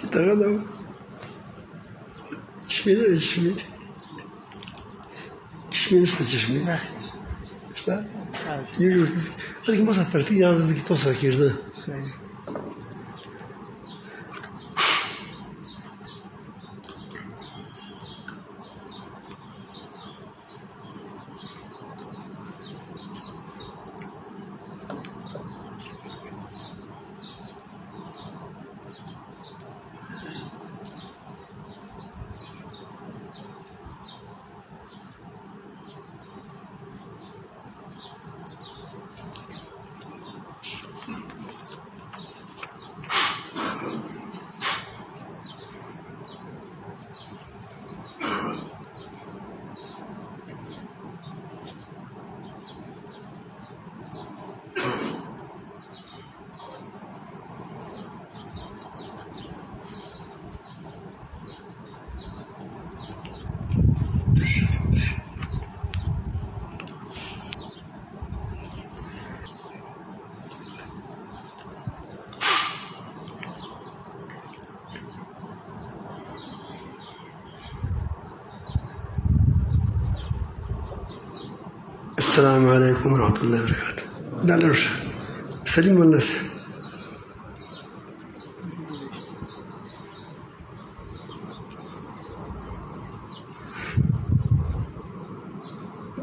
تغنم Ćmine šta ćeš mi? Šta? Sad ki mosa partida, sad ki to sakiš, da? السلام علیکم ورحمۃ اللہ وبرکاتہ. Dollar سلیم اللہ سے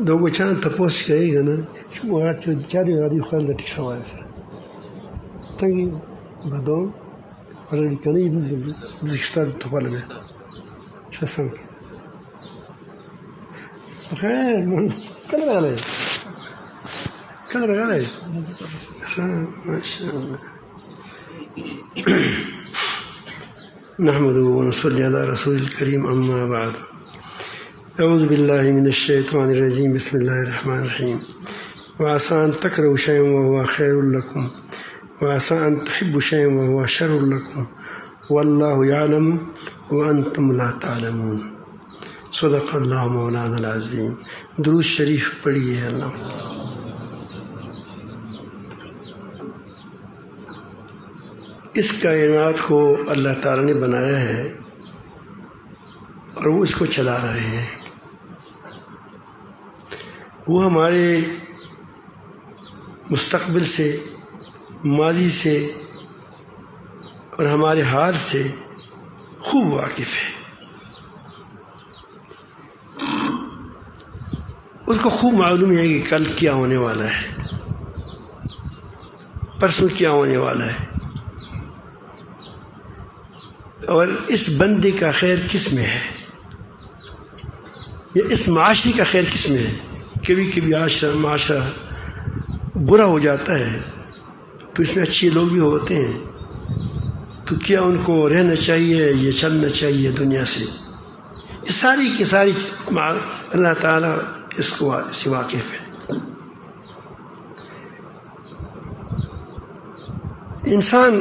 دو بچان تپوس کوي کنه چې موږ چې چاري غادي خپل د ټیک شوای سره څنګه بدون ورته کني د ذکر ته ولله څه سم خير كل غالي ما شاء الله. نحمده ونصلي على رسول الكريم أما بعد. أعوذ بالله من الشيطان الرجيم. بسم الله الرحمن الرحيم. وعسى أن تكرهوا شيئا وهو خير لكم وعسى أن تحبوا شيئا وهو شر لكم والله يعلم وأنتم لا تعلمون. صدق اللہ مولانا العظیم. درود شریف پڑھیے. اللہ اس کائنات کو اللہ تعالیٰ نے بنایا ہے اور وہ اس کو چلا رہے ہیں. وہ ہمارے مستقبل سے، ماضی سے اور ہمارے حال سے خوب واقف ہے. اس کو خوب معلوم ہے کہ کل کیا ہونے والا ہے، پرسوں کیا ہونے والا ہے، اور اس بندے کا خیر کس میں ہے یا اس معاشرے کا خیر کس میں ہے. کبھی کبھی معاشرہ برا ہو جاتا ہے تو اس میں اچھے لوگ بھی ہوتے ہیں، تو کیا ان کو رہنا چاہیے یا چلنا چاہیے دنیا سے؟ یہ ساری کی ساری اللہ تعالیٰ اس کو سے واقف ہے. انسان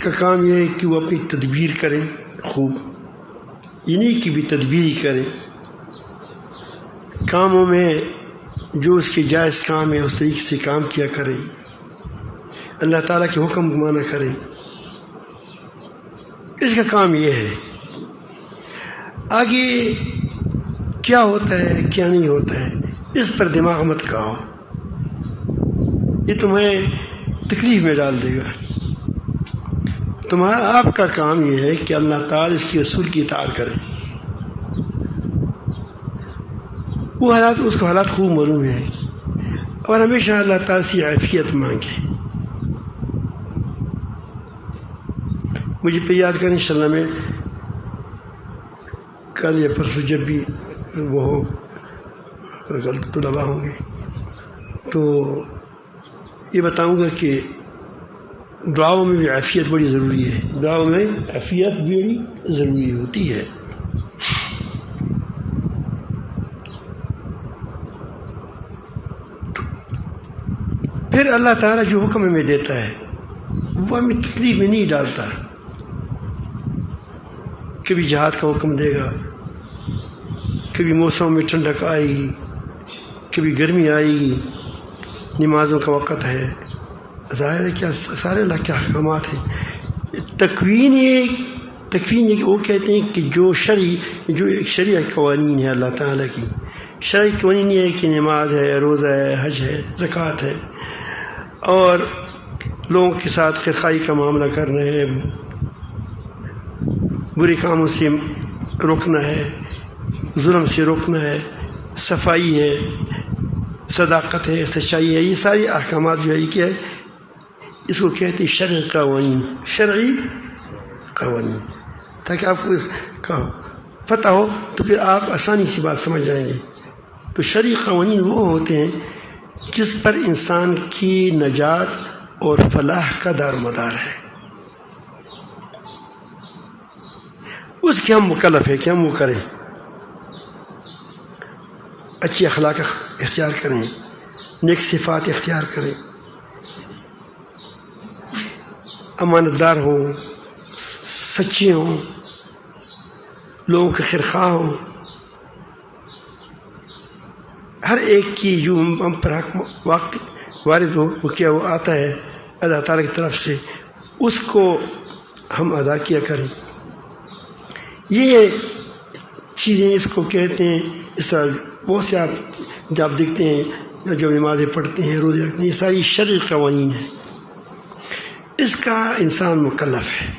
کا کام یہ ہے کہ وہ اپنی تدبیر کرے خوب، یہ نہیں کہ بھی تدبیر ہی کرے. کاموں میں جو اس کے جائز کام ہے اس طریقے سے کام کیا کرے، اللہ تعالیٰ کے حکم کو مانا کرے. اس کا کام یہ ہے. آگے کیا ہوتا ہے کیا نہیں ہوتا ہے اس پر دماغ مت کھاؤ، یہ تمہیں تکلیف میں ڈال دے گا. تمہارا آپ کا کام یہ ہے کہ اللہ تعالیٰ اس کی رسول کی اطاعت کرے. وہ حالات اس کو حالات خوب معلوم ہے اور ہمیشہ اللہ تعالیٰ سے عافیت مانگے. مجھے پہ یاد کریں انشاءاللہ میں کل یا پرسوں جب بھی وہ غلط طلباء ہوں گے تو یہ بتاؤں گا کہ دعاؤں میں بھی عافیت بڑی ضروری ہے. دعاؤں میں عافیت بڑی ضروری ہوتی ہے. پھر اللہ تعالیٰ جو حکم ہمیں دیتا ہے وہ ہمیں تکلیف میں نہیں ڈالتا. کبھی جہاد کا حکم دے گا، کبھی موسم میں ٹھنڈک آئے گی، کبھی گرمی آئے گی، نمازوں کا وقت ہے. ظاہر ہے کیا سارے اللہ کے احکامات ہیں. تکوین تکفین یہ کہ وہ کہتے ہیں کہ جو شرعی قوانین ہے اللہ تعالیٰ کی، شرعی قوانین یہ ہے کہ نماز ہے، روزہ ہے، حج ہے، زکوٰۃ ہے، اور لوگوں کے ساتھ خیرخواہی کا معاملہ کرنا ہے، برے کاموں سے روکنا ہے، ظلم سے روکنا ہے، صفائی ہے، صداقت ہے، سچائی ہے، یہ ساری احکامات جو ہے یہ کیا ہے، اس کو کہتے ہیں شرعی قوانین، شرعی قوانین، تاکہ آپ کو اس کا پتہ ہو تو پھر آپ آسانی سی بات سمجھ جائیں گے۔ تو شرعی قوانین وہ ہوتے ہیں جس پر انسان کی نجات اور فلاح کا دار و مدار ہے، اس کے ہم مکلف ہیں کہ ہم وہ کریں، اچھی اخلاق اختیار کریں، نیک صفات اختیار کریں، امانت دار ہوں، سچے ہوں، لوگوں کے خیرخواہ ہوں، ہر ایک کی جو ہم پر حق وارد ہو کیا وہ آتا ہے اللہ تعالیٰ کی طرف سے، اس کو ہم ادا کیا کریں۔ یہ چیزیں اس کو کہتے ہیں، اس طرح بہت سے آپ جب دیکھتے ہیں جو نمازیں پڑھتے ہیں، روزے رکھتے ہیں، یہ ساری شرعی قوانین ہیں، اس کا انسان مکلف ہے۔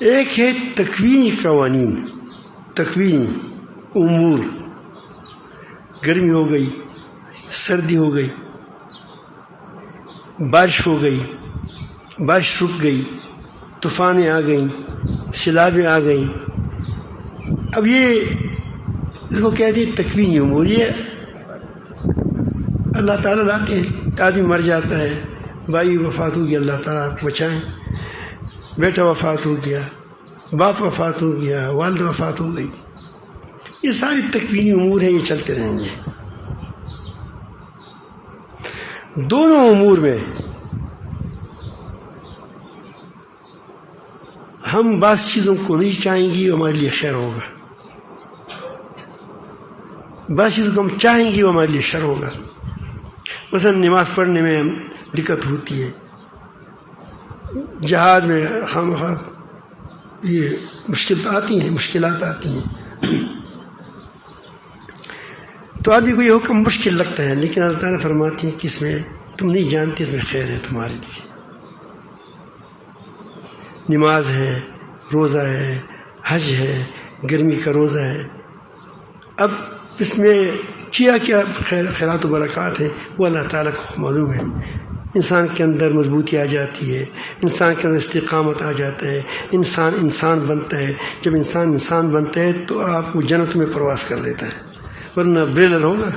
ایک ہے تکوینی قوانین، تکوینی امور، گرمی ہو گئی، سردی ہو گئی، بارش ہو گئی، بارش رک گئی، طوفانیں آ گئیں، سیلابیں آ گئیں، اب یہ اس کو کہتے ہیں تکوینی امور، یہ اللہ تعالیٰ لاتے ہیں۔ آدمی مر جاتا ہے، بھائی وفات ہو گیا، اللہ تعالیٰ آپ کو بچائیں، بیٹا وفات ہو گیا، باپ وفات ہو گیا، والد وفات ہو گئی، یہ ساری تکوینی امور ہیں، یہ چلتے رہیں گے۔ دونوں امور میں ہم بعض چیزوں کو نہیں چاہیں گی وہ ہمارے لیے خیر ہوگا، بعض چیزوں کو ہم چاہیں گی وہ ہمارے لیے شر ہوگا۔ مثلا نماز پڑھنے میں دقت ہوتی ہے، جہاد میں خواہ یہ مشکلات آتی ہیں، تو آدمی کو یہ حکم مشکل لگتا ہے، لیکن اللہ تعالیٰ فرماتی ہے کہ اس میں تم نہیں جانتے، اس میں خیر ہے تمہارے لیے۔ نماز ہے، روزہ ہے، حج ہے، گرمی کا روزہ ہے، اب اس میں کیا خیرات و برکات ہیں وہ اللہ تعالیٰ کو معلوم ہے۔ انسان کے اندر مضبوطی آ جاتی ہے، انسان کے اندر استقامت آ جاتا ہے، انسان بنتا ہے۔ جب انسان بنتا ہے تو آپ کو جنت میں پرواز کر لیتا ہے، ورنہ بریلر ہوگا،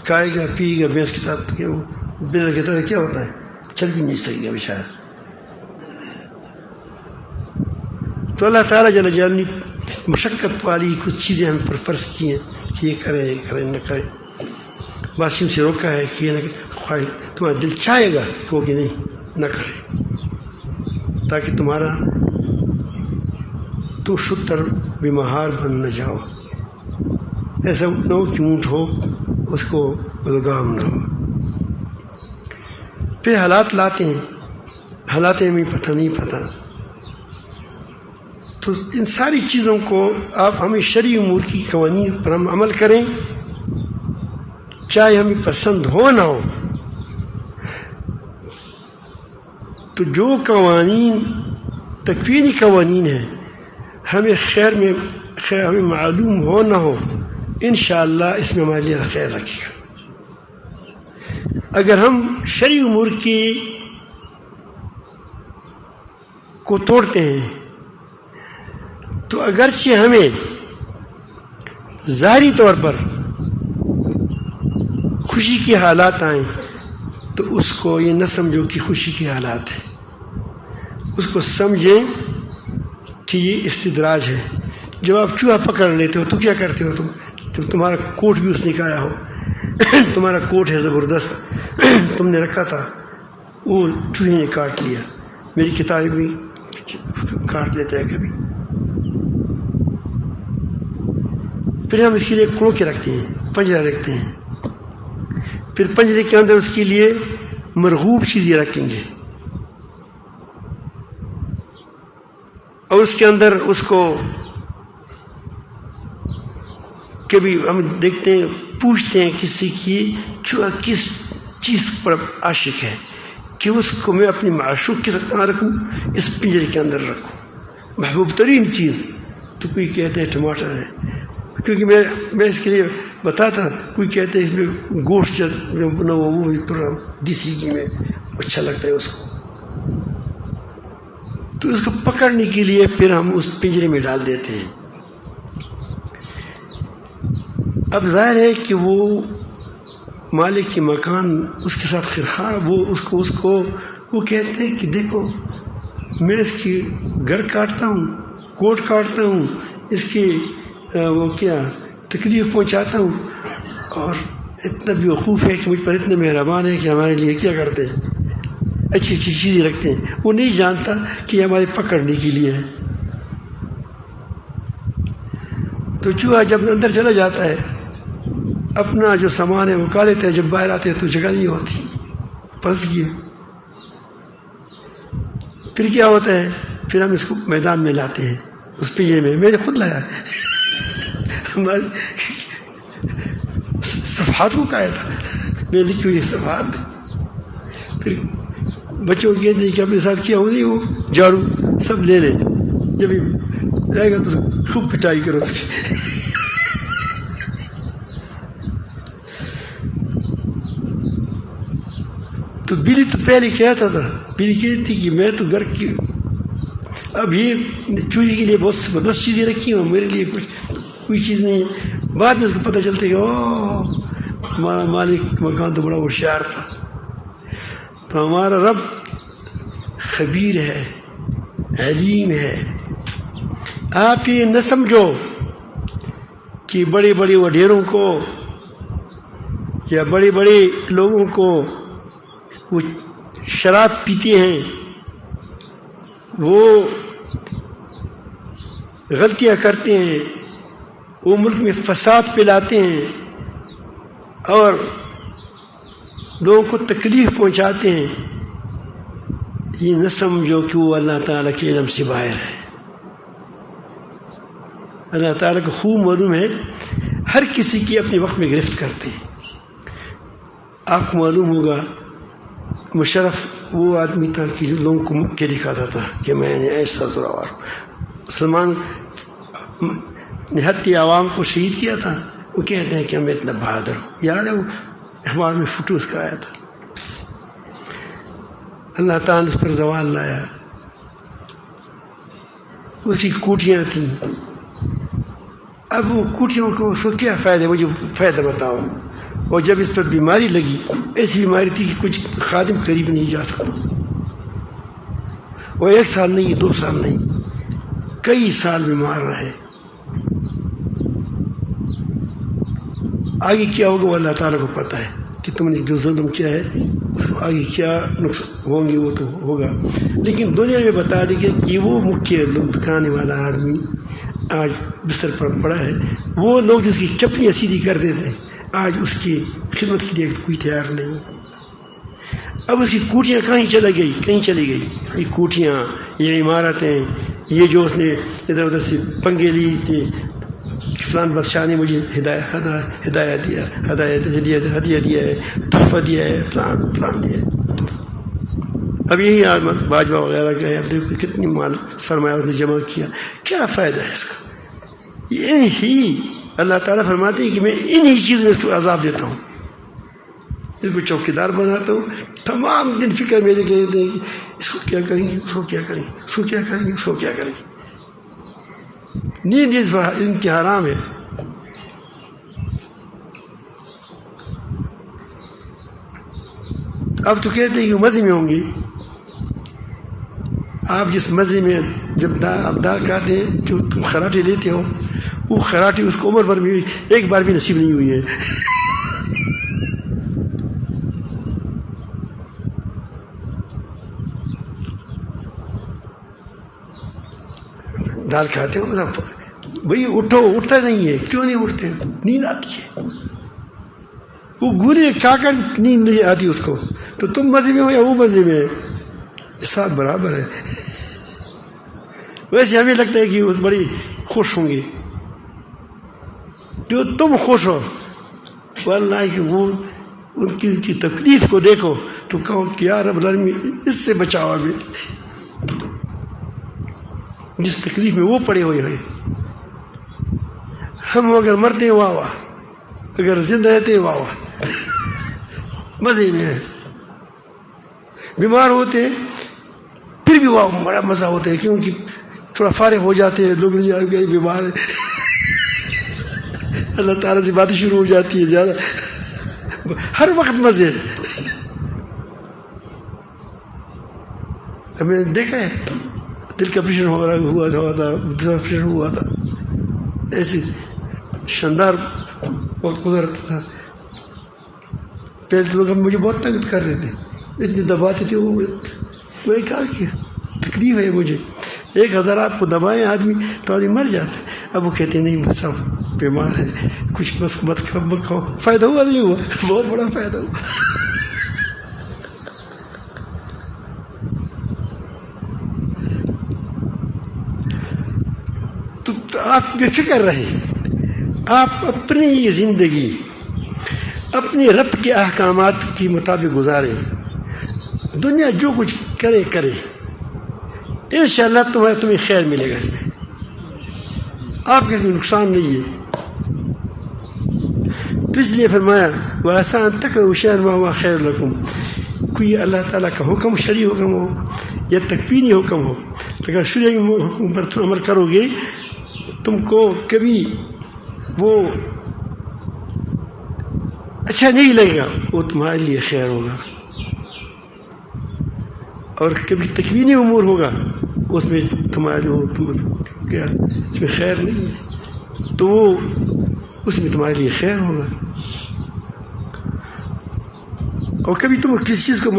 کھائے گا پیے گا بھینس کے ساتھ، بریلر کی طرح کیا ہوتا ہے، چل بھی نہیں سکے گا بیچارہ۔ تو اللہ تعالیٰ جل جلالہ نے مشقت والی کچھ چیزیں ہم پر فرض کی ہیں کہ یہ کرے، یہ کرے، نہ کرے، بات سے روکا ہے کہ یہ نہ خواہش تمہارا دل چاہے گا کہ وہ کہ نہیں نہ کرے، تاکہ تو شتر بمہار بن نہ جاؤ، ایسا نہ ہو کہ اونٹ ہو اس کو لگام نہ ہو۔ پھر حالات لاتے ہیں، حالات میں پتہ نہیں پتہ، تو ان ساری چیزوں کو آپ ہمیں شرعی امور کی قوانین پر ہم عمل کریں، چاہے ہمیں پسند ہو نہ ہو۔ تو جو قوانین تکوینی قوانین ہیں، ہمیں ہمیں معلوم ہو نہ ہو، انشاءاللہ اس میں ہمارے لیے خیر رکھے گا۔ اگر ہم شرعی امور کو توڑتے ہیں تو اگرچہ ہمیں ظاہری طور پر خوشی کے حالات آئیں تو اس کو یہ نہ سمجھو کہ خوشی کے حالات ہیں، اس کو سمجھیں کہ یہ استدراج ہے۔ جب آپ چوہا پکڑ لیتے ہو تو کیا کرتے ہو تم؟ جب تمہارا کوٹ بھی اس نے کھایا ہو، تمہارا کوٹ ہے زبردست، تم نے رکھا تھا، وہ چوہے نے کاٹ لیا۔ میری کتابیں بھی کاٹ لیتا ہے کبھی، پھر ہم اس کے لیے کڑو کے رکھتے ہیں، پنجرہ رکھتے ہیں، پھر پنجرے کے اندر اس کے لیے مرغوب چیزیں رکھیں گے، اور اس کے اندر اس کو کبھی ہم دیکھتے ہیں پوچھتے ہیں کسی کی چوہا کس چیز پر عاشق ہے کہ اس کو میں اپنی معشوق کے ساتھ کہاں رکھوں، اس پنجرے کے اندر رکھوں، محبوب ترین چیز، تو کوئی کہتے ہیں ٹماٹر ہے، کیونکہ میں اس کے لیے بتاتا، کوئی کہتے ہیں اس میں گوشت جو بنا ہوا وہ پورا دیسی گھی میں اچھا لگتا ہے اس کو، تو اس کو پکڑنے کے لیے پھر ہم اس پنجرے میں ڈال دیتے ہیں۔ اب ظاہر ہے کہ وہ مالک کی مکان اس کے ساتھ خرخواہ، وہ کہتے ہیں کہ دیکھو میں اس کی گھر کاٹتا ہوں، کوٹ کاٹتا ہوں، اس کی وہ کیا تکلیف پہنچاتا ہوں، اور اتنا بیوقوف ہے کہ مجھ پر اتنے مہربان ہے کہ ہمارے لیے کیا کرتے ہیں، اچھی اچھی چیزیں رکھتے ہیں، وہ نہیں جانتا کہ یہ ہمارے پکڑنے کے لیے ہے۔ تو چوہا جب اندر چلا جاتا ہے اپنا جو سامان ہے وہ کھا لیتا ہے، جب باہر آتے ہیں تو جگہ نہیں ہوتی، پھنس گیا۔ پھر کیا ہوتا ہے، پھر ہم اس کو میدان میں لاتے ہیں، اس پنجرے میں نے خود لایا، ہمارے صفحات کو کہا تھا، میں لکھی ہوئی صفحات، پھر بچوں کو کہتے ہیں کہ اپنے ساتھ کیا ہو نہیں، وہ جھاڑو سب لے لیں، جب رہے گا تو خوب پٹائی کرو اس کی۔ تو بلی تو پہلے کہتا تھا، بلی کہتی تھی کہ میں تو گھر کی، اب یہ چوہے کے لیے بہت زبردست چیزیں رکھی ہوں، میرے لیے کوئی چیز نہیں ہے۔ بعد میں اس کو پتہ چلتا ہے کہ اوہ ہمارا مالک مکان تو بڑا ہوشیار تھا۔ تو ہمارا رب خبیر ہے، علیم ہے۔ آپ یہ نہ سمجھو کہ بڑے بڑے وڈیروں کو یا بڑے بڑے لوگوں کو وہ شراب پیتے ہیں، وہ غلطیاں کرتے ہیں، وہ ملک میں فساد پھیلاتے ہیں اور لوگوں کو تکلیف پہنچاتے ہیں، یہ نہ سمجھو کہ وہ اللہ تعالیٰ کے علم سے باہر ہے۔ اللہ تعالیٰ کو خوب معلوم ہے، ہر کسی کی اپنے وقت میں گرفت کرتے ہیں۔ آپ کو معلوم ہوگا مشرف وہ آدمی تھا کہ جو لوگوں کو مکھ کے دکھاتا تھا کہ میں نے ایسا زوراور ہوں۔ سلمان نہتی عوام کو شہید کیا تھا، وہ کہتے ہیں کہ میں اتنا بہادر ہوں، یاد ہے وہ اخبار میں فوٹو اس کا آیا تھا۔ اللہ تعالیٰ نے اس پر زوال لایا، اس کی کوٹیاں تھیں، اب وہ کوٹیوں کو اس کو کیا فائدہ، مجھے فائدہ بتاؤ۔ اور جب اس پر بیماری لگی، ایسی بیماری تھی کہ کچھ خادم قریب نہیں جا سکتا، وہ 1 سال نہیں، 2 سال نہیں، کئی سال بیمار رہے۔ آگے کیا ہوگا وہ اللہ تعالیٰ کو پتہ ہے کہ تم نے جو ظلم کیا ہے اس کو آگے کیا نقصان ہوں گے، وہ تو ہوگا۔ لیکن دنیا میں بتا دے کہ وہ مکھیہ دکھانے والا آدمی آج بستر پر پڑا ہے، وہ لوگ جس کی چپلیاں سیدھی کر دیتے ہیں، آج اس کی خدمت کے لیے کوئی تیار نہیں۔ اب اس کی کوٹیاں کہیں چلی گئی، یہ کوٹیاں، یہ عمارتیں، یہ جو اس نے ادھر ادھر سے پنگے لی تھی، فلان بادشاہ نے مجھے ہدایہ دیا ہے، تحفہ دیا ہے، فلان دیا ہے۔ اب یہی باجوہ وغیرہ کا ہے، اب دیکھو کتنی مال سرمایہ اس نے جمع کیا، کیا فائدہ ہے اس کا؟ یہی اللہ تعالیٰ فرماتے ہیں کہ میں انہی چیز میں اس کو عذاب دیتا ہوں، اس کو چوکیدار بناتا ہوں، تمام دن فکر میں کہتے ہیں کہ اس کو کیا کریں گے، اس کو کیا کریں گے، اس کو کیا کریں گے، اس کو کیا کریں گے۔ نیند ان کی حرام ہے۔ اب تو کہتے ہیں کہ مزے میں ہوں گی، آپ جس مزے میں جب آپ دال کھاتے ہیں، جو تم خراٹے لیتے ہو، وہ خراٹے اس کو عمر بھر بھی ایک بار بھی نصیب نہیں ہوئی ہے۔ دال کھاتے ہو بھائی اٹھتا نہیں ہے، کیوں نہیں اٹھتے؟ نیند آتی ہے، وہ گولی کھا کر نیند نہیں آتی اس کو، تو تم مزے میں ہو یا وہ مزے میں ہے، ساتھ برابر ہے۔ ویسے ہمیں لگتا ہے کہ وہ بڑی خوش ہوں گے. جو تم خوش ہو واللہ کہ وہ ان کی تکلیف کو دیکھو تو کہو کہ یا رب العالمین اس سے بچاؤ ہمیں، جس تکلیف میں وہ پڑے ہوئے. ہم اگر مرتے ہیں واہ واہ، اگر زندہ رہتے ہیں واہ واہ، مزے میں ہے. بیمار ہوتے ہیں پھر بھی واہ بڑا مزہ ہوتا ہے، کیونکہ تھوڑا فارغ ہو جاتے ہیں لوگ، بیمار ہے اللہ تعالیٰ سے باتیں شروع ہو جاتی ہے زیادہ، ہر وقت مزے. ہمیں دیکھا ہے دل کا آپریشن ہوا تھا ایسے شاندار وقت گزرتا تھا. پہلے لوگ مجھے بہت تنگ کر رہے تھے، اتنے دباتے تھے وہ. میں نے کہا کہ تکلیف ہے مجھے، 1000 آپ کو دبائیں آدمی تو آدمی مر جاتا ہے. اب وہ کہتے ہیں نہیں وہ سب بیمار ہے، کچھ بس مت کھاؤ. فائدہ ہوا نہیں ہوا؟ بہت بڑا فائدہ ہوا. تو آپ بے فکر رہے، آپ اپنی زندگی اپنے رب کے احکامات کے مطابق گزاریں. دنیا جو کچھ کرے انشاءاللہ تمہیں خیر ملے گا، اس میں آپ کے اس میں نقصان نہیں ہے. تو اس لیے فرمایا وَعَسَىٰ أَن تَكْرَهُوا شَيْئًا وَهُوَ خَيْرٌ لَكُمْ. کوئی اللہ تعالیٰ کا حکم، شرعی حکم ہو یا تکوینی حکم ہو، اگر شرعی حکم پر تم عمل کرو گے تم کو کبھی وہ اچھا نہیں لگے گا، وہ تمہارے لیے خیر ہوگا. اور کبھی تکوینی امور ہوگا اس میں تمہارے کیا اس میں خیر نہیں ہے تو وہ اس میں تمہارے لیے خیر ہوگا. اور کبھی تم کسی چیز کو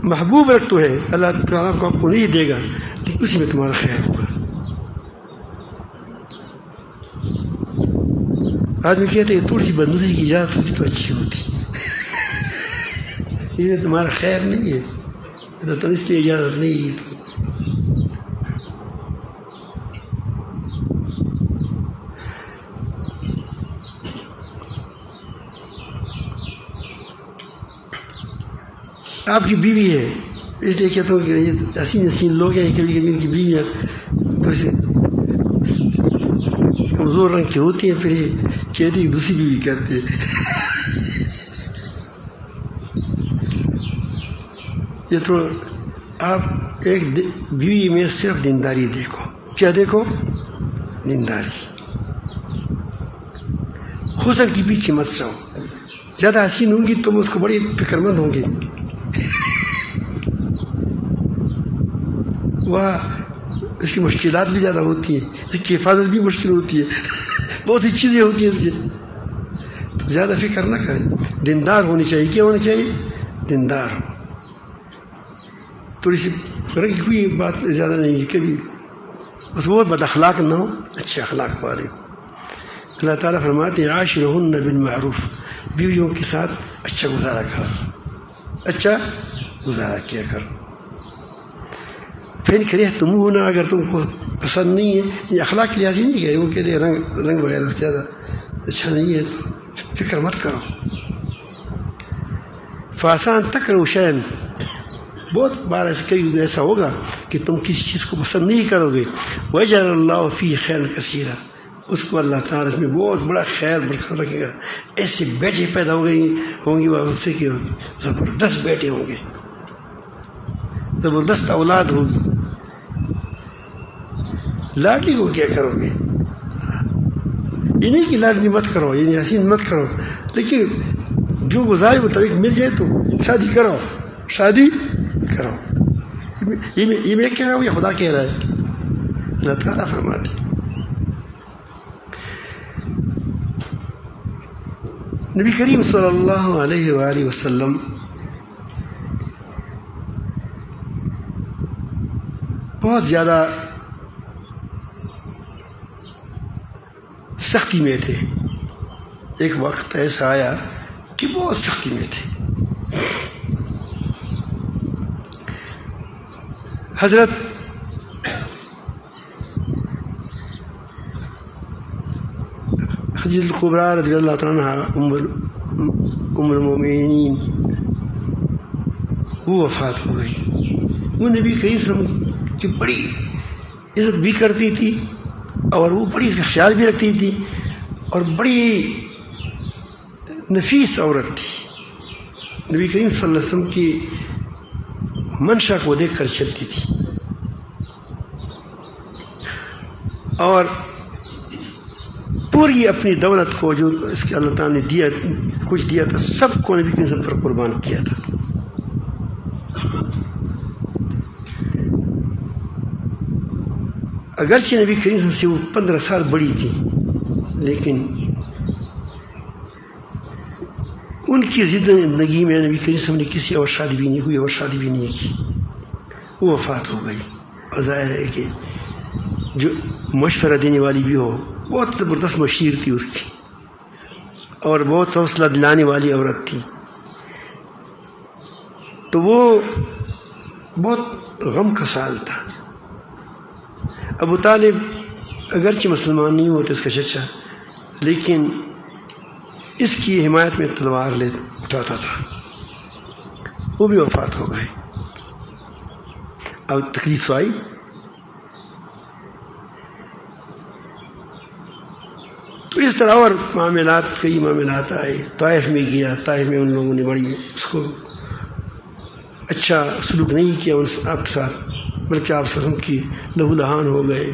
محبوب رکھتے ہے اللہ تعالیٰ کو آپ کو نہیں دے گا لیکن اسی میں تمہارا خیر ہوگا. آدمی کہتے ہیں تھوڑی سی بدنظری کی اجازت ہوتی تو اچھی ہوتی، یہ تمہارا خیر نہیں ہے تو اس لیے اجازت نہیں ہے. آپ کی بیوی ہے، اس لیے کہتا ہوں کہ یہ حسین لوگ ہیں، کبھی کبھی ان کی بیویاں تو کمزور رنگ کی ہوتی ہیں، پھر یہ کہتی کہ دوسری بیوی کرتے ہیں. یہ تو آپ ایک بیوی میں صرف دینداری دیکھو. کیا دیکھو؟ دینداری. حسن کے پیچھے مت سو. زیادہ حسین ہوں گی تم اس کو بڑی فکر مند ہوں گی، وہاں اس کی مشکلات بھی زیادہ ہوتی ہیں، اس کی حفاظت بھی مشکل ہوتی ہے، بہت سی چیزیں ہوتی ہیں اس کی. تو زیادہ فکر نہ کریں، دیندار ہونی چاہیے. کیا ہونی چاہیے؟ دیندار ہو. تھوڑی سی رنگ ہوئی بات زیادہ نہیں ہے، کبھی بس وہ بد اخلاق نہ ہو، اچھے اخلاق والے ہو. اللہ تعالیٰ فرماتے ہیں عاشرہن بالمعروف، بیویوں کے ساتھ اچھا گزارا کرو، اچھا گزارا کیا کرو. فین کرہتموہن، اگر تم کو پسند نہیں ہے، یہ اخلاق کے لحاظ ہی نہیں ہے، وہ کہتے ہیں رنگ وغیرہ زیادہ اچھا نہیں ہے تو فکر مت کرو. فَعَسَىٰ أَن تَكْرَهُوا شَيْئًا، بہت بار ایسا ہوگا کہ تم کسی چیز کو پسند نہیں کرو گے. وَيَجْعَلَ اللَّهُ فِيهِ خَيْرًا كَثِيرًا، اس کو اللہ تعالیٰ اس میں بہت بڑا خیر برکت رکھے گا. ایسے بیٹے پیدا ہوں گے اس سے کہ زبردست بیٹے ہوں گے، زبردست اولاد ہوگی. لاڈلی کو کیا کرو گے؟ یہ نہیں کہ لاڈلی مت کرو، یعنی حسین مت کرو، لیکن جو گزارے مطابق مل جائے تو شادی کرو، شادی کرو. یہ میں کہہ رہا ہوں یا خدا کہہ رہا ہے؟ اللہ تعالیٰ فرماتے ہیں. نبی کریم صلی اللہ علیہ وآلہ وسلم بہت زیادہ سختی میں تھے. ایک وقت ایسا آیا کہ بہت سختی میں تھے. حضرت خدیجہ الکبریٰ رضی اللہ تعالیٰ عنہ ام المومنین وہ وفات ہو گئی. وہ نبی کریم صلی اللہ علیہ وسلم کی بڑی عزت بھی کرتی تھی اور وہ بڑی اس کا خیال بھی رکھتی تھی اور بڑی نفیس عورت تھی. نبی کریم صلی اللہ علیہ وسلم کی منشا کو دیکھ کر چلتی تھی اور پوری اپنی دولت کو جو اس کے اللہ تعالیٰ نے دیا کچھ دیا تھا سب کو نبی کریم صلی اللہ علیہ وسلم پر قربان کیا تھا. اگرچہ نبی کریم صلی اللہ علیہ وسلم سے وہ 15 سال بڑی تھی لیکن ان کی زندگی میں نبی کریم صلی اللہ علیہ وسلم نے کسی اور شادی بھی نہیں ہوئی اور شادی بھی نہیں کی. وہ وفات ہو گئی. اور ظاہر ہے کہ جو مشورہ دینے والی بھی ہو بہت زبردست مشیر تھی اس کی اور بہت حوصلہ دلانے والی عورت تھی. تو وہ بہت غم کا سال تھا. ابو طالب اگرچہ مسلمان نہیں ہوتے اس کا چچا لیکن اس کی حمایت میں تلوار لے اٹھاتا تھا. وہ بھی وفات ہو گئے. اب تکلیف آئی. تو اس طرح اور کئی معاملات آئے. طائف میں گیا. طائف میں ان لوگوں نے بڑی اس کو اچھا سلوک نہیں کیا آپ کے ساتھ بلکہ آپ قسم کی لہو لہان ہو گئے.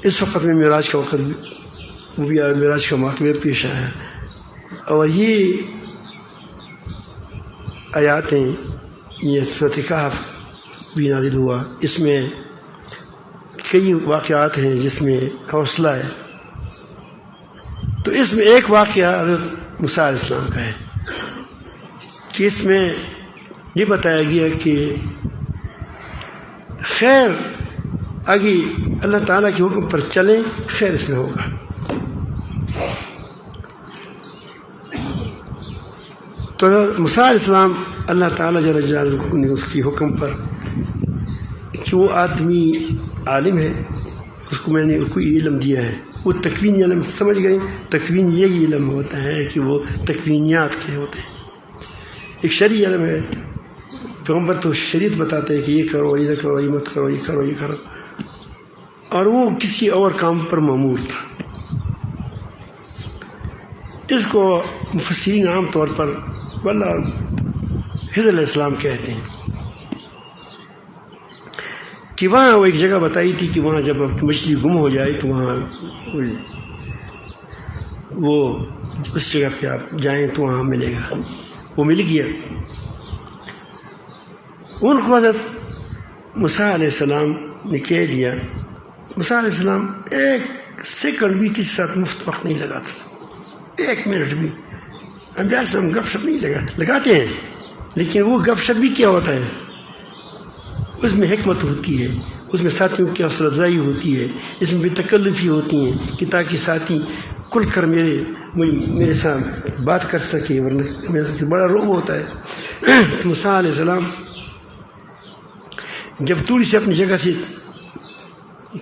اس وقت میں معراج کا وقت وہ بھی معراج کا واقعہ پیش آیا اور یہ آیاتیں یہ سورۃ کہف بھی نازل ہوا. اس میں کئی واقعات ہیں جس میں حوصلہ ہے. تو اس میں ایک واقعہ حضرت موسیٰ علیہ السلام کا ہے کہ اس میں یہ بتایا گیا کہ خیر آگے اللہ تعالیٰ کے حکم پر چلیں خیر اس میں ہوگا. تو موسیٰ علیہ السلام اللہ تعالیٰ جل جلالہ نے اس کی حکم پر کہ وہ آدمی عالم ہے اس کو میں نے کوئی علم دیا ہے. وہ تکوینی علم سمجھ گئے. تکوین یہی علم ہوتا ہے کہ وہ تکوینیات کے ہوتے ہیں. ایک شرعی علم ہے. پیغمبر تو شریعت بتاتے ہیں کہ یہ کرو یہ نہ کرو یہ مت کرو یہ کرو یہ کرو اور وہ کسی اور کام پر مأمور تھا. اس کو مفسرین عام طور پر واللہ خضر علیہ السلام کہتے ہیں کہ وہاں وہ ایک جگہ بتائی تھی کہ وہاں جب مچھلی گم ہو جائے تو وہاں وہ اس جگہ پہ آپ جائیں تو وہاں ملے گا. وہ مل گیا. ان کو حضرت موسیٰ علیہ السلام نے کہہ دیا. موسیٰ علیہ السلام ایک سیکنڈ بھی کسی ساتھ مفت وقت نہیں لگاتا تھا. 1 منٹ بھی. انبیاء السلام گپ شپ نہیں لگاتے ہیں لیکن وہ گپ شپ بھی کیا ہوتا ہے اس میں حکمت ہوتی ہے. اس میں ساتھیوں کی حوصلہ افزائی ہوتی ہے. اس میں بے تکلفی ہوتی ہیں کہ تاکہ ساتھی کھل کر میرے ساتھ بات کر سکے ورنہ میرے ساتھ بڑا روب ہوتا ہے. موسیٰ علیہ السلام جب تھوڑی سے اپنی جگہ سے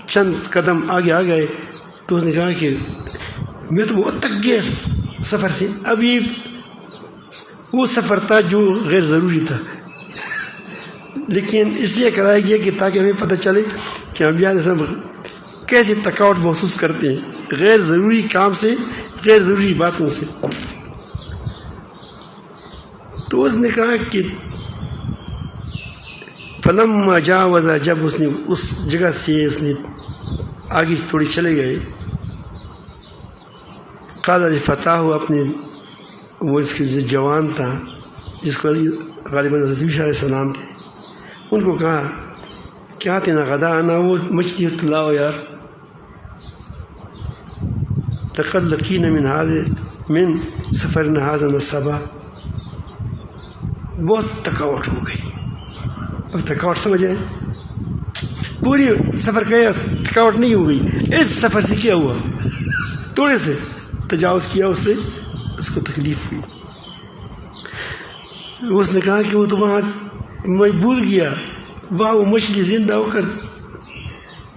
چند قدم آگے آ گئے تو اس نے کہا کہ میں تو بہت تک گیا سفر سے. ابھی وہ سفر تھا جو غیر ضروری تھا لیکن اس لیے کرایا گیا کہ تاکہ ہمیں پتہ چلے کہ انبیاء علیہ السلام کیسے تھکاوٹ محسوس کرتے ہیں غیر ضروری کام سے غیر ضروری باتوں سے. تو اس نے کہا کہ فلما جاوز جب اس نے اس جگہ سے اس نے آگے تھوڑی چلے گئے قال لفتاہ اپنے وہ اس کے جوان تھا جس کو غالباً حضرت یوشع علیہ السلام تھے ان کو کہا کیا تینا غدا آنا وہ مچھلی لاؤ یار لقد لقینا من سفرنا هذا نصبا. بہت تھکاوٹ ہو گئی. اب تھکاوٹ سمجھیں پوری سفر کا تھکاوٹ نہیں ہو گئی. اس سفر سے کیا ہوا تھوڑے سے تجاوز کیا اس سے اس کو تکلیف ہوئی. اس نے کہا کہ وہ تو وہاں میں بھول گیا وہاں وہ مچھلی زندہ ہو کر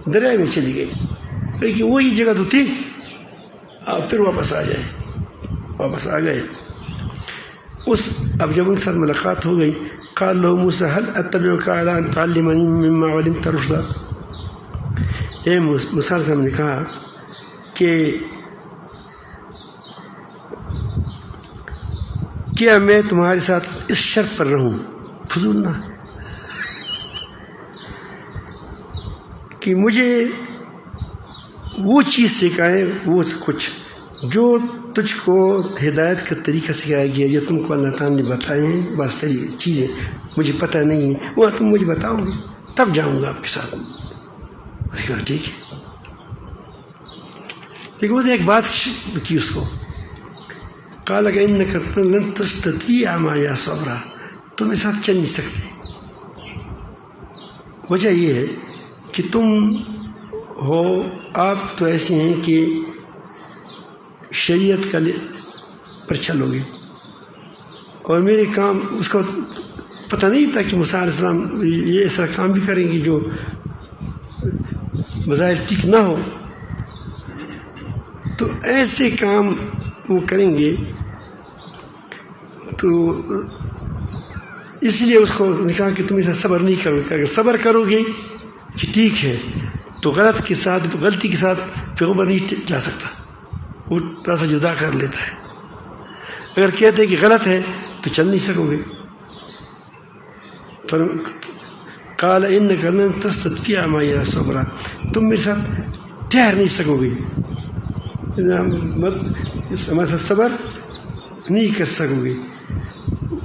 دریا میں چلی گئی، لیکن وہی جگہ تو تھی، آپ پھر واپس آ جائے، واپس آ گئے۔ اب جب ان کے ساتھ ملاقات ہو گئی، قال له موسیٰ هل اتبعك على ان تعلمني مما علمت رشدا، اے موسیٰ علیہ السلام نے کہا کہ کیا میں تمہارے ساتھ اس شرط پر رہوں، فضول نہ، کہ مجھے وہ چیز سکھائے، وہ کچھ جو تجھ کو ہدایت کا طریقہ سکھایا گیا، جو تم کو اللہ تعالیٰ نے بتائے ہیں، بس تیری چیزیں مجھے پتہ نہیں ہے، وہ تم مجھے بتاؤ گے تب جاؤں گا آپ کے ساتھ۔ کہا ٹھیک ہے، لیکن وہ ایک بات کی اس کو، قال کہ انک لن تستطیع معی صبرا، تم میرے ساتھ چل نہیں سکتے، وجہ یہ ہے کہ تم ہو، آپ تو ایسے ہیں کہ شریعت کا پر چلو گے، اور میرے کام اس کو پتہ نہیں تھا کہ موسیٰ علیہ السلام یہ ایسا کام بھی کریں گے جو بظاہر ٹھیک نہ ہو، تو ایسے کام وہ کریں گے، تو اس لیے اس کو کہا کہ تم اسے صبر نہیں کرو گے، اگر صبر کرو گے کہ ٹھیک ہے تو غلطی کے ساتھ پیغمبر نہیں جا سکتا، وہ تھوڑا سا جدا کر لیتا ہے، اگر کہتے ہیں کہ غلط ہے تو چل نہیں سکو گے۔ قال انک لن تستطیع معی صبرا، تم میرے ساتھ ٹھہر نہیں سکو گے، ہمارے ساتھ صبر نہیں کر سکو گے۔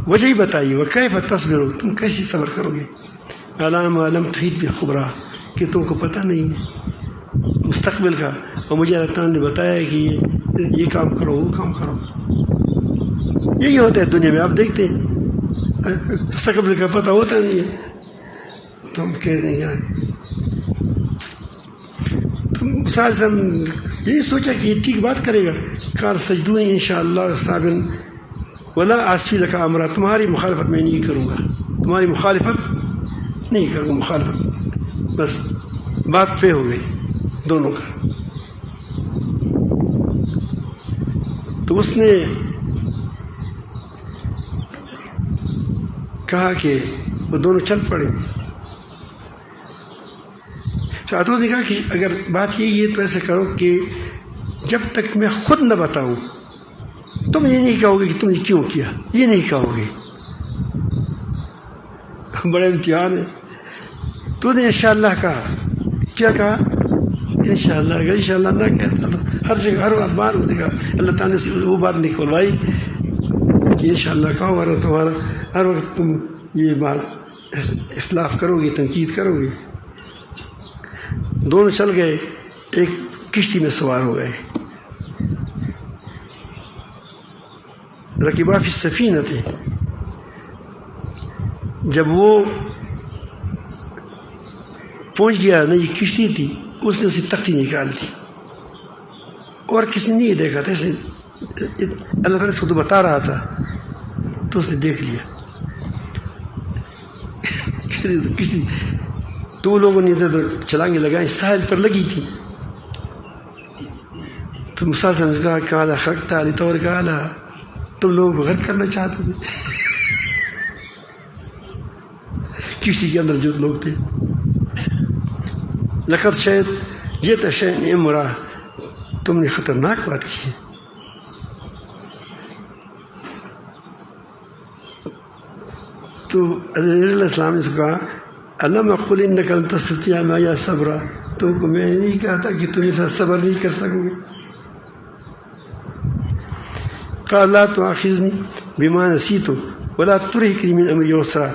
وجہ ہی بتائیے، وکیف تصبروا، تم کیسے صبر کرو گے، علی ما لم تحیط بخبرا، کہ تم کو پتہ نہیں ہے مستقبل کا، اور مجھے اللہ تعالیٰ نے بتایا کہ یہ کام کرو، وہ کام کرو۔ یہی ہوتا ہے دنیا میں، آپ دیکھتے ہیں مستقبل کا پتہ ہوتا نہیں ہے، تو ہم کہہ دیں گے تم ساتھ یہی سوچا کہ یہ ٹھیک بات کرے گا، قال سجدونی انشاءاللہ صابر ولا اعصی لک امرا، تمہاری مخالفت میں نہیں کروں گا، تمہاری مخالفت نہیں کروں گا، مخالفت بس بات پہ ہو گئی دونوں کا۔ تو اس نے کہا کہ وہ دونوں چل پڑے، تو نے کہا کہ اگر بات یہی ہے تو ایسے کرو کہ جب تک میں خود نہ بتاؤں تم یہ نہیں کہو گے کہ تم نے کیوں کیا، یہ نہیں کہو گے، بڑے امتحان ہے۔ تو نے انشاءاللہ کہا، کیا کہا؟ انشاءاللہ، اگر انشاءاللہ نہ کہتا تو ہر جگہ ہر بار ہوتے گا، اللہ تعالیٰ نے وہ بات نہیں کھولوائی کہ انشاءاللہ کہو، اور تمہارا ہر وقت تم یہ بات اختلاف کرو گے، تنقید کرو گے۔ دونوں چل گئے، ایک کشتی میں سوار ہو گئے، رکبا فی السفینۃ، جب وہ پہنچ گیا نہ یہ کشتی تھی، اس نے اسے تختی نکال دی، اور کسی نے نہیں دیکھا تھا، اس نے اللہ تعالیٰ اس کو تو بتا رہا تھا، تو اس نے دیکھ لیا کشتی، تو لوگوں نے ادھر چھلانگیں لگائیں، ساحل پر لگی تھی، تو موسیٰ نے کہا کالا خرقت لطور کالا، تم لوگوں کو غرق کرنا چاہتے تھے، کشتی کے اندر جو لوگ تھے، لقد شاید جئت شیئا امرا، تم نے خطرناک بات کی ہے۔ تو حضرت علیہ السلام نے اس کو کہا الم اقل انک لن تستطیع معی صبرا، تم کو میں نے نہیں کہا تھا کہ تم میرے ساتھ صبر نہیں کر سکو گے۔ قال لا تؤاخذنی بما نسیت ولا ترهقنی من امری عسرا،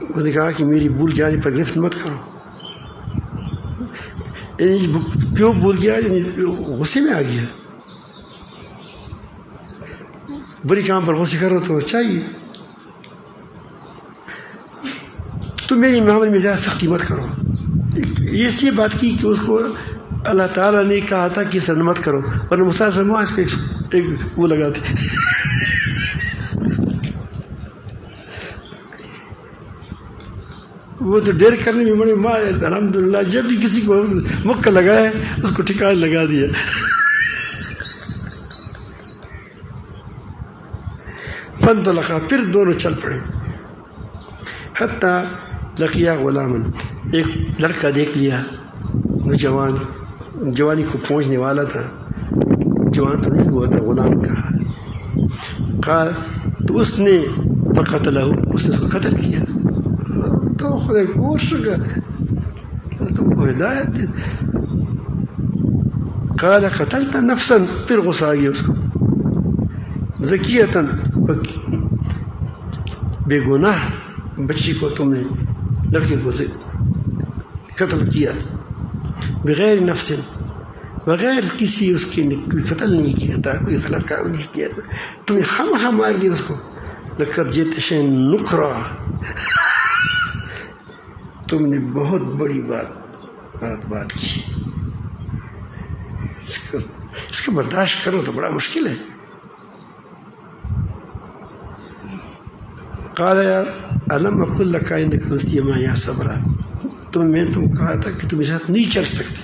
اس نے کہا کہ میری بھول جانے پر گرفت مت کرو، کیوں بھول گیا، غصے میں آ گیا، بری کام پر غصے کرو تو چاہیے، تو میری معاملے میں زیادہ سختی مت کرو۔ یہ اس لیے بات کی کہ اس کو اللہ تعالیٰ نے کہا تھا کہ سر مت کرو، ورنہ مسلسل اس کے ایک وہ لگاتے وہ تو دیر کرنے میں بڑے ماں الحمدللہ جب بھی کسی کو مکہ لگایا اس کو ٹھکانے لگا دیا. فانطلقا پھر دونوں چل پڑے. حتیٰ لقیا غلامن ایک لڑکا دیکھ لیا نوجوان جوانی کو پہنچنے والا تھا. جوان تو نہیں ہوا تھا غلام کہا. قال تو اس نے فقتلہ اس نے اس کو قتل کیا. تو خدا کوش کا تم کو ہدایت دے. قال قتلت نفسا پھر غصہ آ گیا اس کو. زکیتاً بے گناہ بچی کو تم نے لڑکے کو قتل کیا. بغیر نفس بغیر کسی اس کے کوئی قتل نہیں کیا تھا کوئی غلط کام نہیں کیا تھا تم نے خواہ مار دیا اس کو. لقد جئت شیئا نکرا تم نے بہت بڑی بات کی. اس کو برداشت کرو تو بڑا مشکل ہے. قال یار علم اقل لك انك تستطيع معي صبرا میں تم کہا تھا کہ تم اس ساتھ نہیں چل سکتے.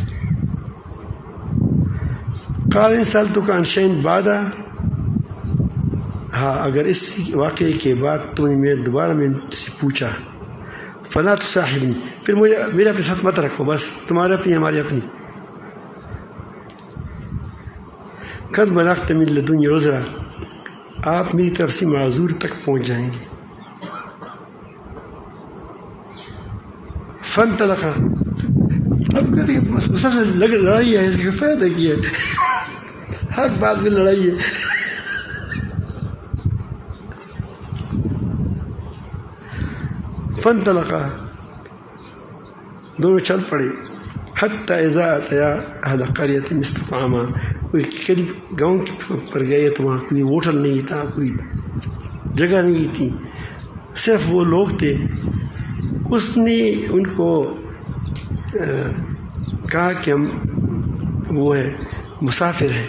قال ان سألتك عن شيء بعد ہاں اگر اس واقعے کے بعد تم نے میں دوبارہ میں سے پوچھا فلا تصاحبنی پھر مجھے میرے اپنے ساتھ مت رکھو بس تمہارے اپنی ہماری اپنی. قد بلغت من لدنی عذرا آپ میری طرف سے معذور تک پہنچ جائیں گے. فانطلقا اب کہتے ہیں مسلسل لڑائی ہے اس کا فائدہ کیا ہر بات میں لڑائی ہے. فانطلقا دونوں چل پڑے. حتی اذا اتیا اہل قریۃ استطعما کوئی قریب گاؤں پر گئے تو وہاں کوئی ہوٹل نہیں تھا کوئی جگہ نہیں تھی صرف وہ لوگ تھے. اس نے ان کو کہا کہ ہم وہ ہے مسافر ہے.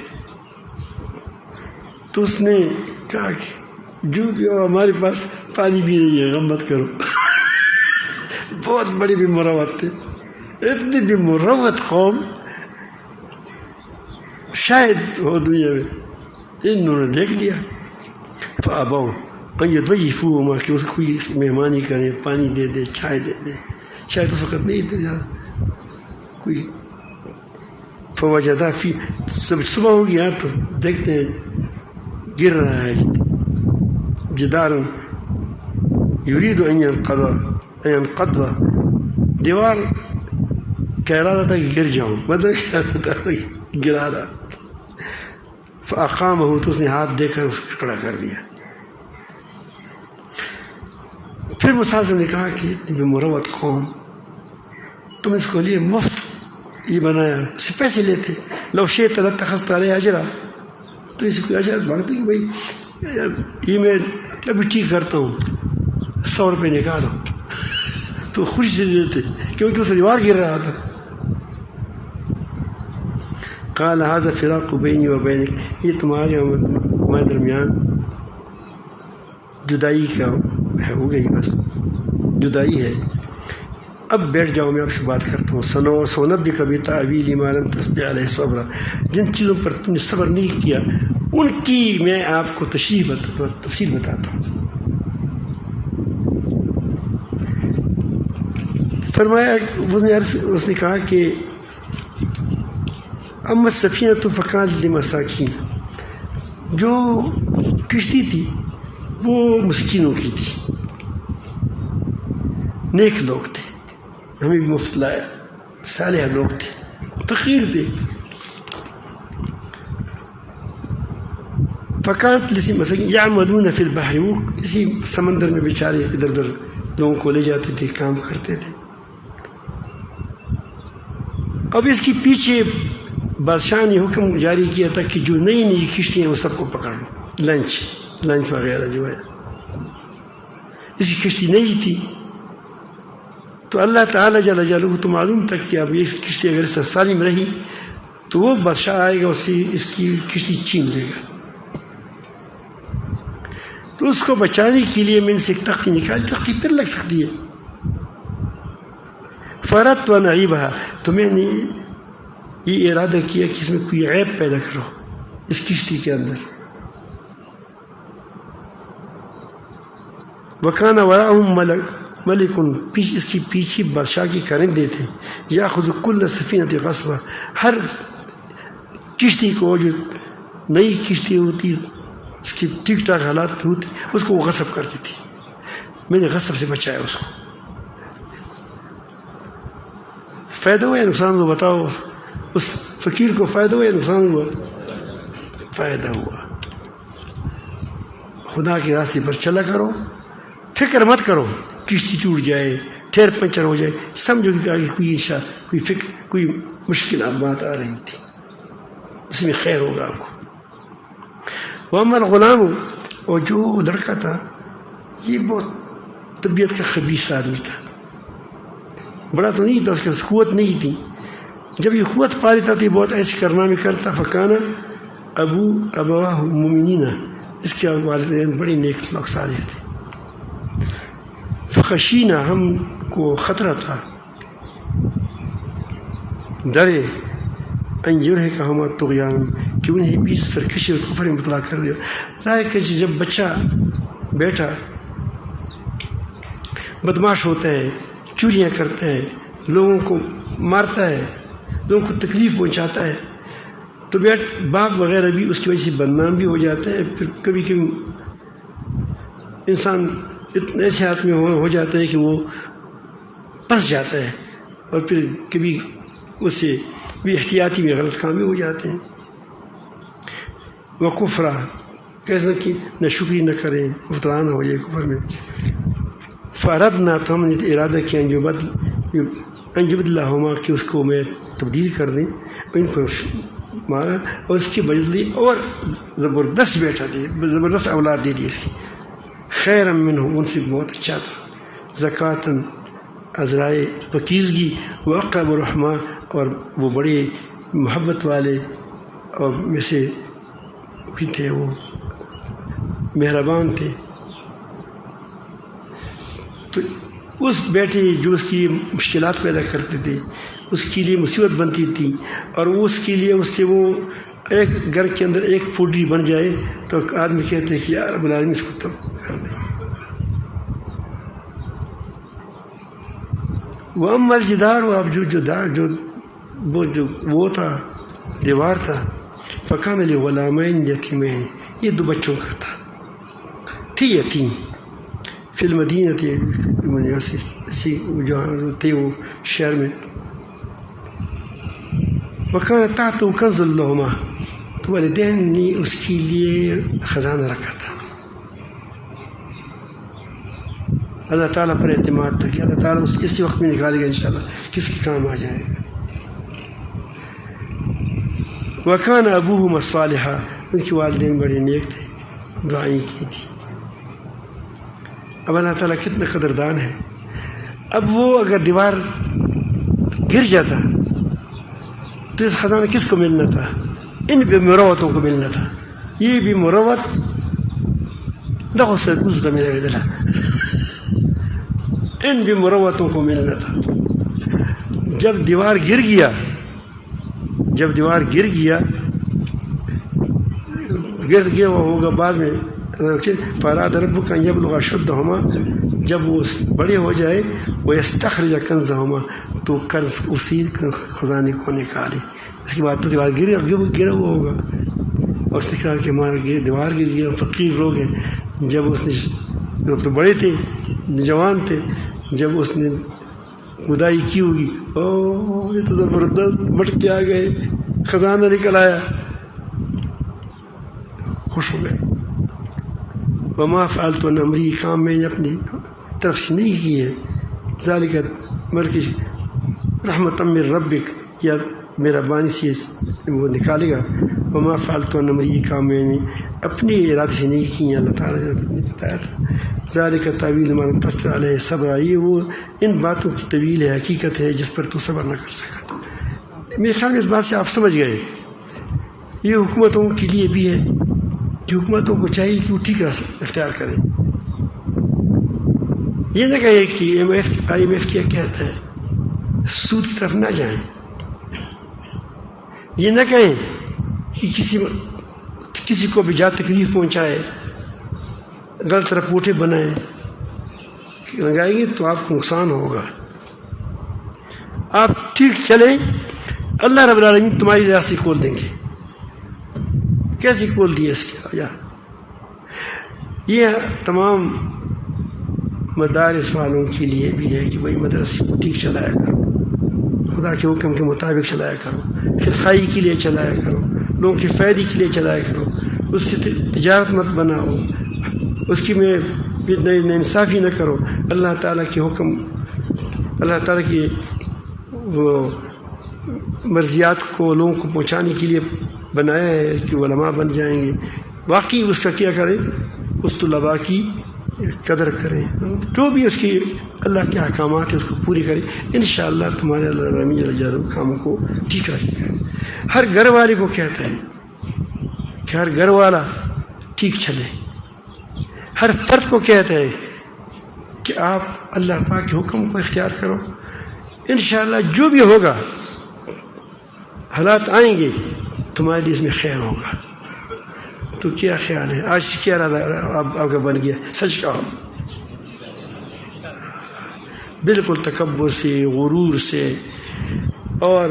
تو اس نے کہا کہ جو بھی ہو ہمارے پاس پانی بھی نہیں ہے غم مت کرو. بہت بڑی بھی مروت تھے. اتنی بھی مروت قوم شاید ہو دنیا میں. انہوں نے دیکھ لیا فابوا یضیفوہما کہ اس کو کوئی مہمانی کرے پانی دے دے چائے دے دے. شاید اس وقت نہیں تھا کوئی. فوجدا فی صبح ہو گیا تو دیکھتے ہیں گر رہا ہے جدار یرید ان ينقض دیوار کہہ رہا تھا کہ گر جاؤں مطلب گرا رہا. فاقامہ تو اس نے ہاتھ دے کر اس کو کھڑا کر دیا. پھر مسلسل نے کہا کہ اتنی بے مروت قوم تم اس کو لیے مفت یہ بنایا اس سے پیسے لیتے. لو شئت لاتخذت علیہ اجرا تو اس کو اجر بڑھتے کہ بھائی یہ میں ابھی ٹھیک کرتا ہوں 100 روپے نکالو تو خوشی سے دیتے کیونکہ اس دیوار گر رہا تھا. قال هذا فراق بینی و بینک یہ تمہارے ہمارے درمیان جدائی کا ہو گئی بس جدائی ہے. اب بیٹھ جاؤ میں آپ سے بات کرتا ہوں. سنبئک بتأویل ما لم تستطع علیہ صبرا جن چیزوں پر تم نے صبر نہیں کیا ان کی میں آپ کو تفصیل بتاتا ہوں. فرمایا اس نے کہا کہ اما السفینۃ فکانت لمساکین جو کشتی تھی وہ مسکینوں کی تھی نیک لوگ تھے ہمیں بھی مفت لایا صالح لوگ تھے فقیر تھے. فکانت لسی مساکین یعملون فی البحر وہ اسی سمندر میں بیچارے ادھر ادھر لوگوں کو لے جاتے تھے کام کرتے تھے. اب اس کے پیچھے بادشاہ نے حکم جاری کیا تھا کہ جو نئی نئی کشتیاں وہ سب کو پکڑ لو لنچ وغیرہ جو ہے. اس کی کشتی نہیں تھی تو اللہ تعالیٰ جل جلالہ تو معلوم تھا کہ اب یہ کشتی اگر اس طرح سالم رہی تو وہ بادشاہ آئے گا اسے اس کی کشتی چھین لے گا. تو اس کو بچانے کے لیے میں نے سے ایک تختی نکالی. تختی پھر لگ سکتی ہے فرت و نعیبہ، تو میں نے یہ ارادہ کیا کہ اس میں کوئی عیب پیدا کرو اس کشتی کے اندر. وکان وراءہم ملک، اس کی پیچھے بادشاہ کی کرندے تھے. یاخذ کل سفینۃ غصبہ، ہر کشتی کو، جو نئی کشتی ہوتی اس کی ٹھیک ٹھاک حالات ہوتی اس کو وہ غصب کرتی تھی. میں نے غصب سے بچایا اس کو. فائدہ ہوا یا نقصان ہوا؟ بتاؤ. اس فقیر کو فائدہ ہوا یا نقصان ہوا؟ فائدہ ہوا. خدا کے راستے پر چلا کرو، فکر مت کرو کشتی ٹوٹ جائے، ٹائر پنچر ہو جائے. سمجھو کہ آگے کوئی مشکل بات آ رہی تھی، اس میں خیر ہوگا آپ کو. وَأَمَّا الْغُلَامُ، اور جو لڑکا تھا یہ بہت طبیعت کا خبیث آدمی تھا. بڑا تو نہیں تھا، اس کے قوت نہیں تھی. جب یہ قوت پا لیتا تو یہ بہت ایسے کارنامے کرتا. فکانہ ابواہ مومنین، اس کے والدین بڑے نیک لوگ صالح تھے. فخشینہ، ہم کو خطرہ تھا، ڈرے، ان یرہقہما طغیان، کہ انہیں بھی سرکشی اور کفر میں مبتلا کر دیا. ظاہر کہ جب بچہ بیٹا بدماش ہوتا ہے، چوریاں کرتا ہے، لوگوں کو مارتا ہے، لوگوں کو تکلیف پہنچاتا ہے، تو باپ وغیرہ بھی اس کی وجہ سے بدنام بھی ہو جاتا ہے. پھر کبھی کبھی انسان اتنے ایسے ہاتھ میں ہو جاتا ہے کہ وہ پھنس جاتا ہے، اور پھر کبھی اس سے بھی احتیاطی میں غلط کام بھی ہو جاتے ہیں. وہ کفرا، کیسا کہ نہ شکری نہ کریں، مبتلا نہ ہو جائے کفر میں. فاردنا، تو ہم نے ارادہ کیا انجبدلہما، کہ اس کو میں تبدیل کر دیں، ان کو مارا اور اس کی بدلے اور زبردست بیٹا دے، زبردست اولاد دے دی اس کی. خیرا منہم، ان سے بہت اچھا تھا. زکاتاً، عذرائے پاکیزگی، واقرب رحمہ، اور وہ بڑے محبت والے اور میں سے تھے، وہ مہربان تھے. تو اس بیٹے جو اس کی مشکلات پیدا کرتے تھے، اس کے لیے مصیبت بنتی تھی، اور اس کے لیے اس سے وہ ایک گھر کے اندر ایک پوڈری بن جائے تو آدمی کہتے ہیں کہ یار رب العالمین اس کو تب کر دیں. وَأَمَّا الْجِدَارُ، اب وہ تھا دیوار تھا. فَكَانَ لِغُلَامَيْنِ یتیمین، یہ دو بچوں کا تھا، تھی یتیم. فی المدینہ تھی، جہاں تھے وہ شہر میں. وَكَانَ تَحْتَهُ كَنْزٌ لَهُمَا، تو والدین نے اس کے لیے خزانہ رکھا تھا. اللہ تعالیٰ پر اعتماد تھا کہ اللہ تعالیٰ اسی وقت میں نکالے گا انشاءاللہ، کس کے کام آ جائے گا. وَكَانَ أَبُوهُمَا صَالِحًا، ان کے والدین بڑے نیک تھے، دعائیں کی تھی. اب اللہ تعالیٰ کتنا قدردان ہے. اب وہ اگر دیوار گر جاتا تو اس خزانہ کس کو ملنا تھا؟ ان بھی مروتوں کو ملنا تھا. یہ بھی مروت دخل سے گزرا میرے دل، ان بھی مروتوں کو ملنا تھا. جب دیوار گر گیا وہ ہوگا بعد میں. فاراد ربک ان یبلغ اشدہما، جب وہ بڑے ہو جائے، ویستخرج کنزہما، تو کنز اسی خزانے کو نکالے. اس کے بعد تو دیوار گرا ہوا ہوگا، اور اس نے کہا کہ ہمارا دیوار گر گیا، فقیر لوگ ہیں. جب اس نے تو بڑے تھے، جوان تھے، جب اس نے خدائی کی ہوگی، اوہ یہ تو زبردست، بٹ کے آ گئے، خزانہ نکل آیا، خوش ہو گئے. وما فعلت عن امری، کام میں نے اپنی طرف سے نہیں کی ہے. ذالک، بلکہ رحمت من ربک، یا میرا بانی سے وہ نکالے گا. وما فعلت عن امری، کام میں نے اپنے ارادے سے نہیں کی، اللہ تعالیٰ نے بتایا تھا. ذالک تعویل ما لم تستطع علیہ صبرا، یہ وہ ان باتوں کی طویل ہے، حقیقت ہے جس پر تو صبر نہ کر سکا. میرے خیال میں اس بات سے آپ سمجھ گئے. یہ حکومتوں کے لیے بھی ہے کہ حکومتوں کو چاہیے کہ وہ ٹھیک راستہ اختیار کریں. یہ نہ کہے کہ IMF کیا کہتا ہے، سود کی طرف نہ جائیں. یہ نہ کہیں کہ کسی کو بھی جا تکلیف پہنچائے، غلط رپورٹیں بنائیں، لگائیں گے تو آپ کو نقصان ہوگا. آپ ٹھیک چلیں، اللہ رب العالمین تمہاری راستے کھول دیں گے. کیسے کھول دیے اس کی وجہ؟ یہ تمام مدارس والوں کے لیے بھی ہے کہ بھائی مدرسے کو ٹھیک چلایا کرو، خدا کے حکم کے مطابق چلایا کرو، خیرخواہی کے لیے چلایا کرو، لوگوں کے فائدے کے لیے چلایا کرو. اس سے تجارت مت بناؤ، اس کی میں انصافی نہ کرو. اللہ تعالیٰ کے حکم، اللہ تعالیٰ کی وہ مرضیات کو لوگوں کو پہنچانے کے لیے بنایا ہے کہ علماء بن جائیں گے. واقعی اس کا کیا کریں، اس طلباء کی قدر کریں، جو بھی اس کی اللہ کے احکامات ہیں اس کو پوری کریں. انشاءاللہ تمہارے اللہ رب العالمین جل جلالہ کاموں کو ٹھیک رکھے گا. ہر گھر والے کو کہتا ہے کہ ہر گھر والا ٹھیک چلے. ہر فرد کو کہتا ہے کہ آپ اللہ پاک کے حکم کو اختیار کرو. انشاءاللہ جو بھی ہوگا، حالات آئیں گے، تمہارے لیے اس میں خیر ہوگا. تو کیا خیال ہے؟ آج سے کیا ارادہ آپ کا بن گیا؟ سچ کہو. بالکل تکبر سے، غرور سے اور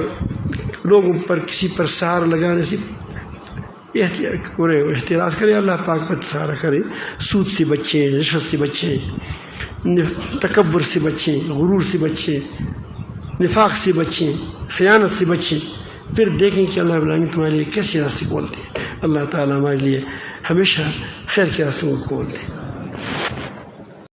لوگوں پر کسی پر سہارا لگانے سے احتراز کرے. اللہ پاک پر سہارا کرے. سود سے بچیں، رشوت سے بچیں، تکبر سے بچیں، غرور سے بچیں، نفاق سے بچیں، خیانت سے بچیں. پھر دیکھیں کہ اللہ رب العالمین تمہارے لیے کیسے راستے کھولتے ہیں. اللہ تعالیٰ ہمارے لیے ہمیشہ خیر کے راستوں کو کھول دے.